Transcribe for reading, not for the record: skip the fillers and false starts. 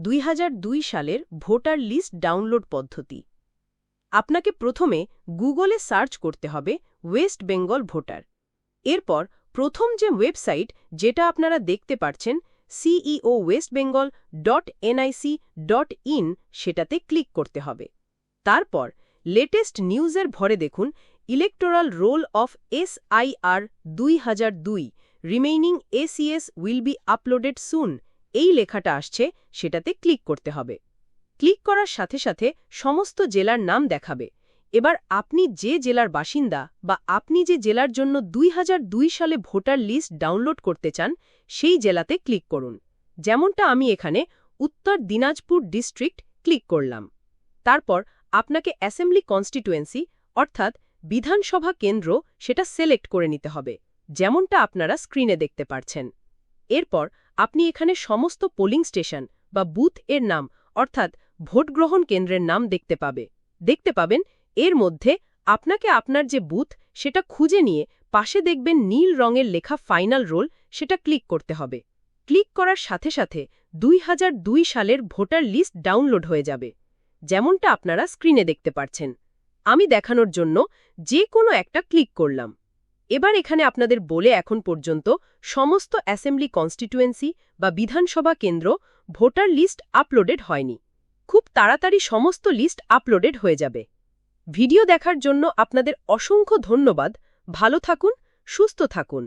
2002 সালের voter list download পদ্ধতি। আপনাকে প্রথমে গুগলে সার্চ করতে হবে ওয়েস্ট বেঙ্গল ভোটার। এরপর প্রথম যে ওয়েবসাইট যেটা আপনারা দেখতে পাচ্ছেন ceowestbengal.nic.in সেটাতে ক্লিক করতে হবে। তারপর লেটেস্ট নিউজের ভরে দেখুন electoral roll of SIR 2002 remaining ACS will be uploaded soon এই লেখাটা আসছে সেটাতে ক্লিক করতে হবে। ক্লিক করার সাথে সাথে সমস্ত জেলার নাম দেখাবে। এবার আপনি যে জেলার বাসিন্দা বা আপনি যে জেলার জন্য 2002 সালে ভোটার লিস্ট ডাউনলোড করতে চান সেই জেলাতে ক্লিক করুন। যেমনটা আমি এখানে উত্তর দিনাজপুর ডিস্ট্রিক্ট ক্লিক করলাম। তারপর আপনাকে অ্যাসেম্বলি কনস্টিটুয়েন্সি অর্থাৎ বিধানসভা কেন্দ্র সেটা সিলেক্ট করে নিতে হবে, যেমনটা আপনারা স্ক্রিনে দেখতে পাচ্ছেন। এরপর আপনি এখানে সমস্ত পোলিং স্টেশন বা বুথ এর নাম অর্থাৎ ভোট গ্রহণ কেন্দ্রের নাম দেখতে পাবেন। এর মধ্যে আপনাকে আপনার যে বুথ সেটা খুঁজে নিয়ে পাশে দেখবেন নীল রঙের লেখা ফাইনাল রোল, সেটা ক্লিক করতে হবে। ক্লিক করার সাথে সাথে 2002 সালের ভোটার লিস্ট ডাউনলোড হয়ে যাবে, যেমনটা আপনারা স্ক্রিনে দেখতে পাচ্ছেন। আমি দেখানোর জন্য যে কোনো একটা ক্লিক করলাম। এবার এখানে আপনাদের বলে এখন পর্যন্ত সমস্ত অ্যাসেম্বলি কনস্টিটুয়েন্সি বা বিধানসভা কেন্দ্র ভোটার লিস্ট আপলোডেড হয়নি। খুব তাড়াতাড়ি সমস্ত লিস্ট আপলোডেড হয়ে যাবে। ভিডিও দেখার জন্য আপনাদের অসংখ্য ধন্যবাদ। ভালো থাকুন, সুস্থ থাকুন।